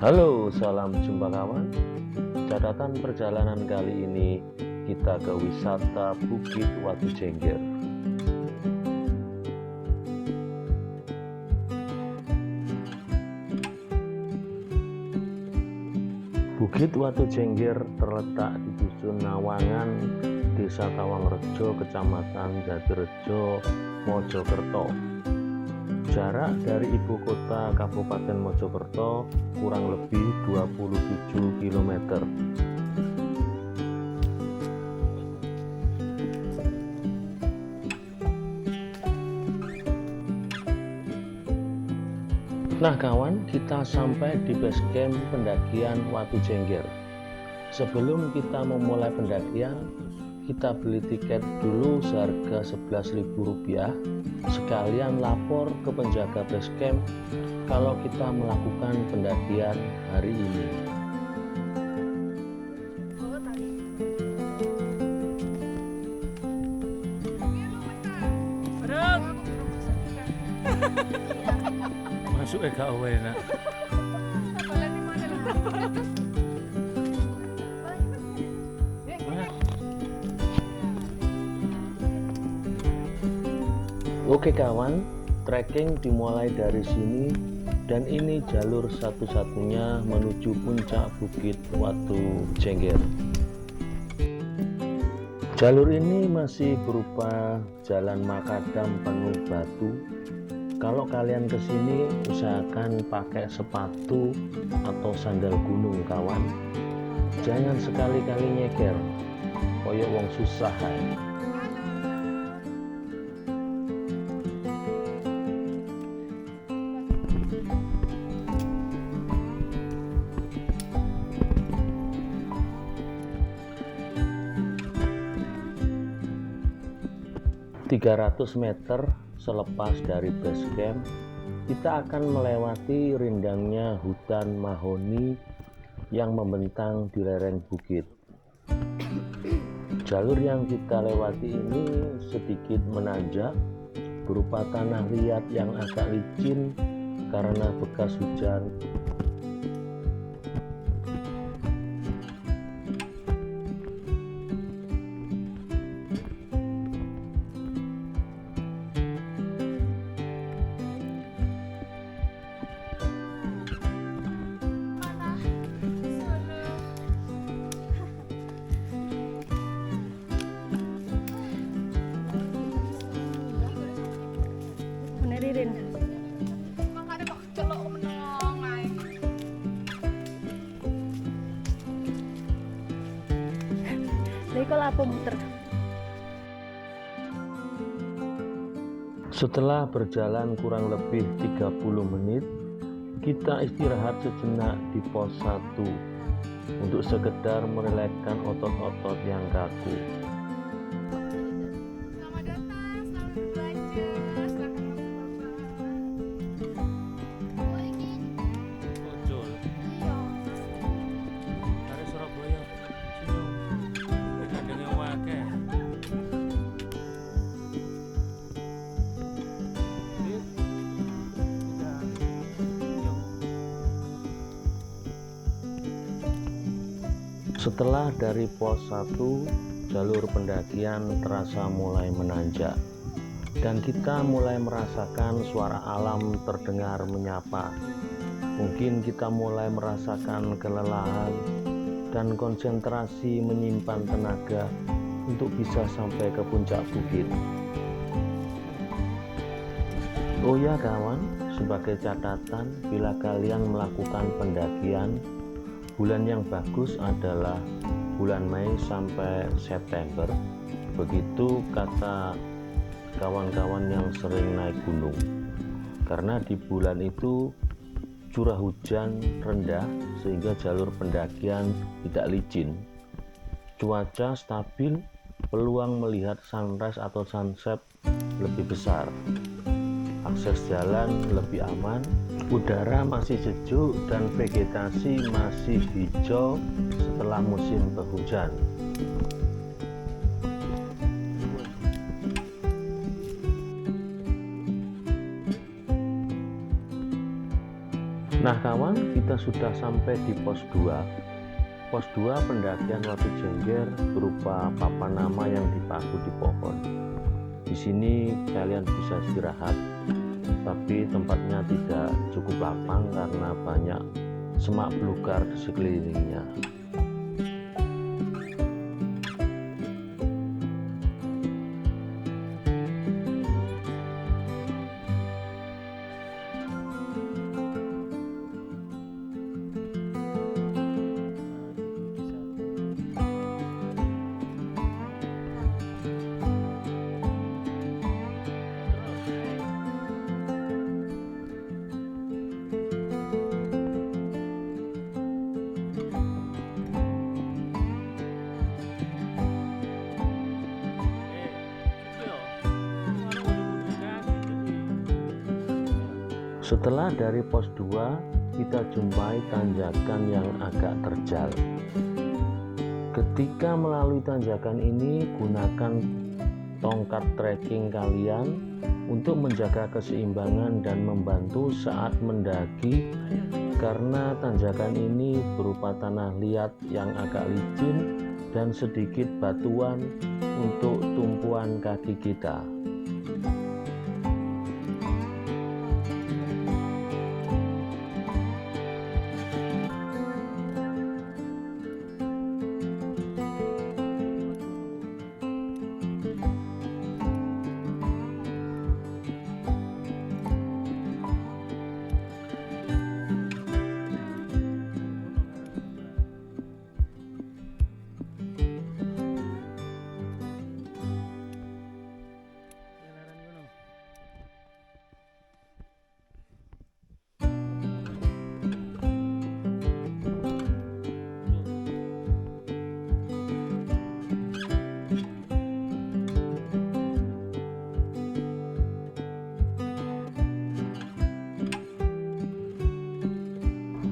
Halo, salam jumpa kawan. Catatan perjalanan kali ini kita ke wisata Bukit Watu Jengger. Bukit Watu Jengger terletak di Dusun Nawangan, Desa Tawangrejo, Kecamatan Jatirejo, Mojokerto. Jarak dari ibu kota Kabupaten Mojokerto kurang lebih 27 km. Nah kawan, kita sampai di base camp pendakian Watu Jengger. Sebelum kita memulai pendakian, kita beli tiket dulu seharga Rp11.000, sekalian lapor ke penjaga base camp kalau kita melakukan pendakian hari ini. Masuk gak enak. Oke kawan, trekking dimulai dari sini dan ini jalur satu-satunya menuju puncak Bukit Watu Jengger. Jalur ini masih berupa jalan makadam penuh batu. Kalau kalian kesini usahakan pakai sepatu atau sandal gunung kawan. Jangan sekali-kali nyeker, koyok wong susah ya. 300 meter selepas dari base camp, kita akan melewati rindangnya hutan mahoni yang membentang di lereng bukit. Jalur yang kita lewati ini sedikit menanjak, berupa tanah liat yang agak licin karena bekas hujan. Ririn. Makanya kok celok meneng ae. Lha kok lapo muter. Setelah berjalan kurang lebih 30 menit, kita istirahat sejenak di pos 1 untuk sekedar merelakskan otot-otot yang kaku. Selamat datang, selamat berbelanja, silakan masuk Bapak. Oh ini, Ojol. iya. Dari Surabaya. Sini. Kadangnya wakeh. Setelah dari pos 1, jalur pendakian terasa mulai menanjak dan kita mulai merasakan suara alam terdengar menyapa. Mungkin kita mulai merasakan kelelahan dan konsentrasi menyimpan tenaga untuk bisa sampai ke puncak bukit. Oh ya kawan, sebagai catatan, bila kalian melakukan pendakian, bulan yang bagus adalah bulan Mei sampai September. Begitu kata kawan-kawan yang sering naik gunung. Karena di bulan itu curah hujan rendah sehingga jalur pendakian tidak licin. Cuaca stabil, peluang melihat sunrise atau sunset lebih besar. Akses jalan lebih aman, udara masih sejuk dan vegetasi masih hijau setelah musim penghujan. Nah kawan, kita sudah sampai di pos 2. Pos 2 pendakian Watu Jengger berupa papan nama yang dipaku di pohon. Di sini kalian bisa istirahat, tapi tempatnya tidak cukup lapang karena banyak semak belukar di sekelilingnya. Setelah dari pos 2, kita jumpai tanjakan yang agak terjal. Ketika melalui tanjakan ini, gunakan tongkat trekking kalian untuk menjaga keseimbangan dan membantu saat mendaki, karena tanjakan ini berupa tanah liat yang agak licin dan sedikit batuan untuk tumpuan kaki kita.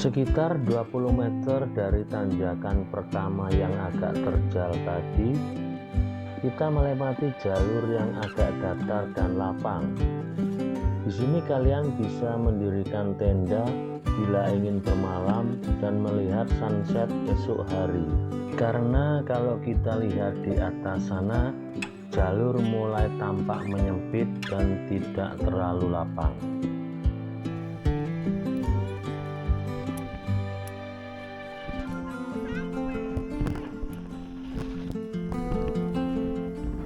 Sekitar 20 meter dari tanjakan pertama yang agak terjal tadi, kita melewati jalur yang agak datar dan lapang. Di sini kalian bisa mendirikan tenda bila ingin bermalam dan melihat sunset esok hari. Karena kalau kita lihat di atas sana, jalur mulai tampak menyempit dan tidak terlalu lapang.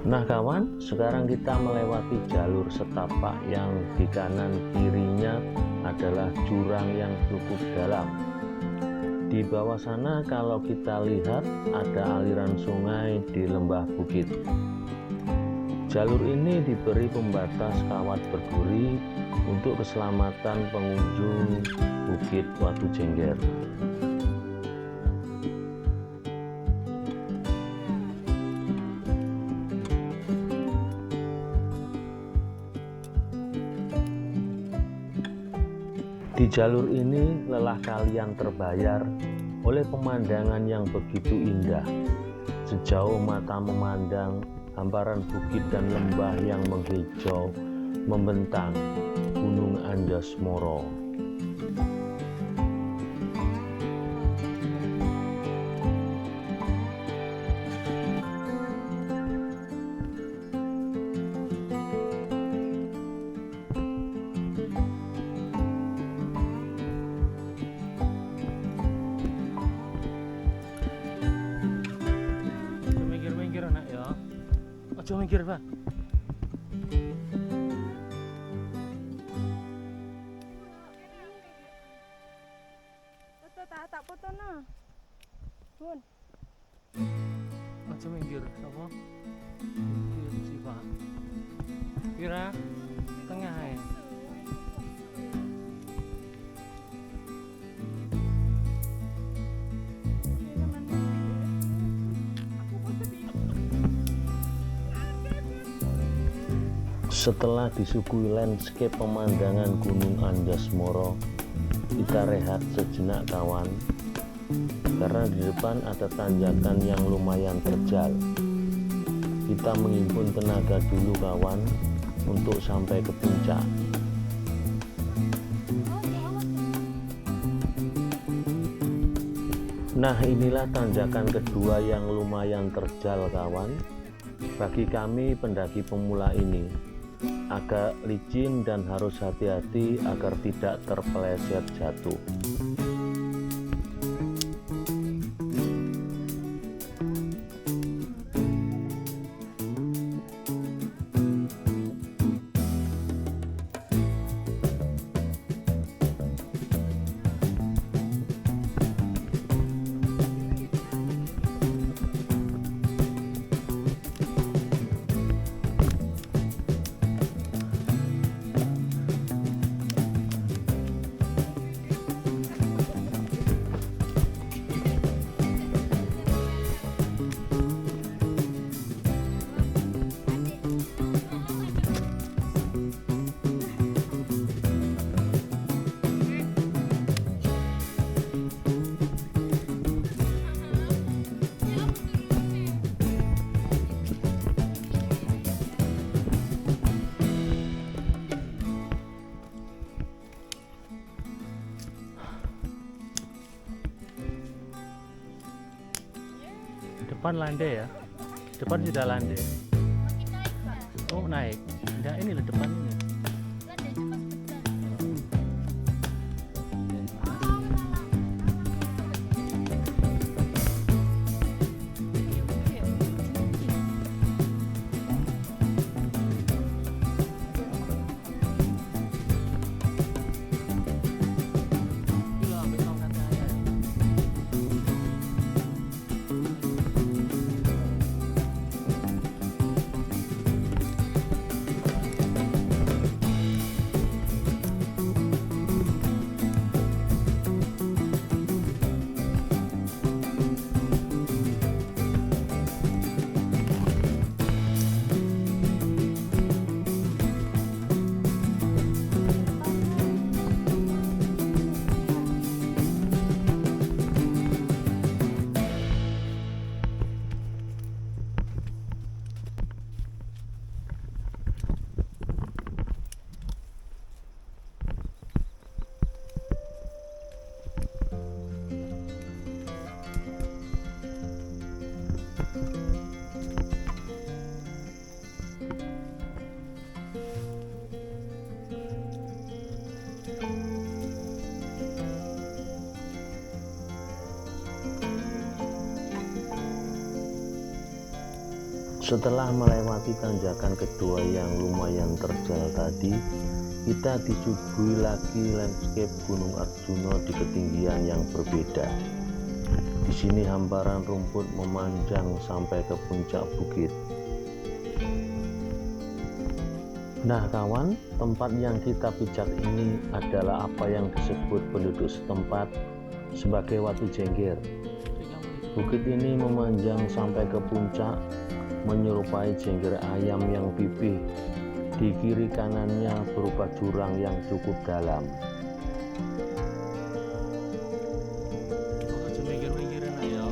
Nah kawan, sekarang kita melewati jalur setapak yang di kanan kirinya adalah jurang yang cukup dalam. Di bawah sana kalau kita lihat ada aliran sungai di lembah bukit. Jalur ini diberi pembatas kawat berduri untuk keselamatan pengunjung Bukit Watu Jengger. Di jalur ini lelah kalian terbayar oleh pemandangan yang begitu indah. Sejauh mata memandang, hamparan bukit dan lembah yang menghijau membentang Gunung Anjasmara. Ojo mikir, Pak. Tak foto no. Bun. Ojo mikir, sapa? Mikir si Pak. Kira tengah ya. Setelah disuguhi landscape pemandangan Gunung Anjasmara, kita rehat sejenak kawan, karena di depan ada tanjakan yang lumayan terjal. Kita menghimpun tenaga dulu kawan untuk sampai ke puncak. Nah, inilah tanjakan kedua yang lumayan terjal kawan. Bagi kami pendaki pemula ini agak licin dan harus hati-hati agar tidak terpeleset jatuh. Depan landai ya, depan sudah landai. Oh naik, enggak ini loh depan ini. Setelah melewati tanjakan kedua yang lumayan terjal tadi, kita disuguhi lagi landscape Gunung Arjuna di ketinggian yang berbeda. Di sini hamparan rumput memanjang sampai ke puncak bukit. Nah kawan, tempat yang kita pijak ini adalah apa yang disebut penduduk setempat sebagai Watu Jengger. Bukit ini memanjang sampai ke puncak, menyerupai jengger ayam yang pipih. Di kiri kanannya berupa jurang yang cukup dalam. Aja minggir-minggirin aja.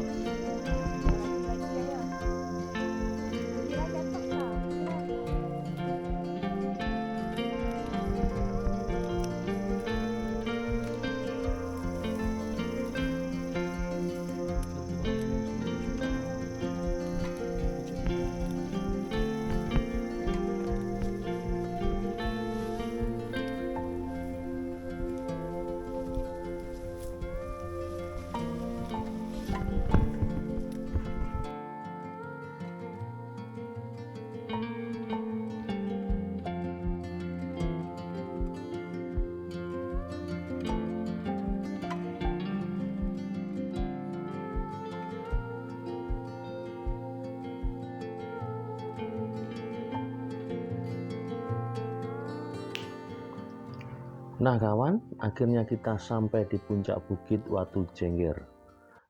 Nah kawan, akhirnya kita sampai di puncak bukit Watu Jengger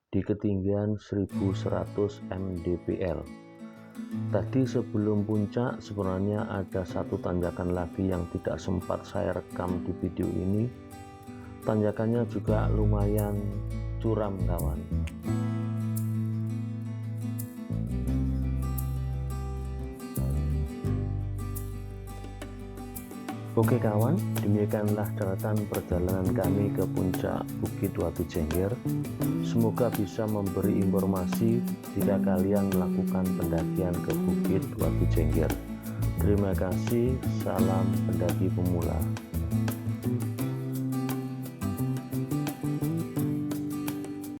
di ketinggian 1100 mdpl. Tadi sebelum puncak sebenarnya ada satu tanjakan lagi yang tidak sempat saya rekam di video ini. Tanjakannya juga lumayan curam kawan. Oke kawan, demikianlah catatan perjalanan kami ke puncak Bukit Watu Jengger. Semoga bisa memberi informasi jika kalian melakukan pendakian ke Bukit Watu Jengger. Terima kasih, salam pendaki pemula.